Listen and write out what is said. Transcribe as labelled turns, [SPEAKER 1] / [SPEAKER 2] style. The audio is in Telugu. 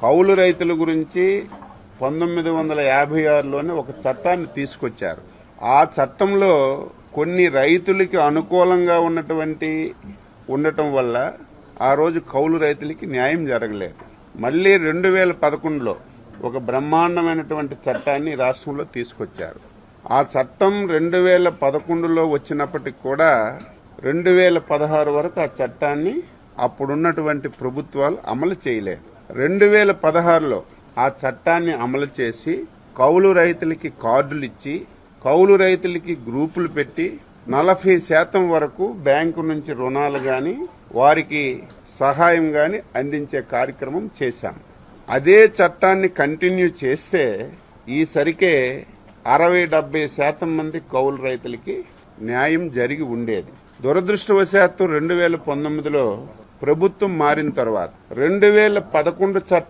[SPEAKER 1] కౌలు రైతుల గురించి 1956లోనే ఒక చట్టాన్ని తీసుకొచ్చారు. ఆ చట్టంలో కొన్ని రైతులకి అనుకూలంగా ఉండటం వల్ల ఆ రోజు కౌలు రైతులకి న్యాయం జరగలేదు. మళ్లీ 2011లో ఒక బ్రహ్మాండమైనటువంటి చట్టాన్ని రాష్ట్రంలో తీసుకొచ్చారు. ఆ చట్టం 2011లో వచ్చినప్పటికి కూడా 2016 వరకు ఆ చట్టాన్ని అప్పుడున్నటువంటి ప్రభుత్వాలు అమలు చేయలేదు. 2016లో ఆ చట్టాన్ని అమలు చేసి కౌలు రైతులకి కార్డులు ఇచ్చి కౌలు రైతులకి గ్రూపులు పెట్టి 40% వరకు బ్యాంకు నుంచి రుణాలు గాని వారికి సహాయం గాని అందించే కార్యక్రమం చేశాం. అదే చట్టాన్ని కంటిన్యూ చేస్తే ఈసరికే 60-70% మంది కౌలు రైతులకి న్యాయం జరిగి ఉండేది. దురదృష్టవశాత్తు 2019లో ప్రభుత్వం మారిన తర్వాత 2011 చట్టం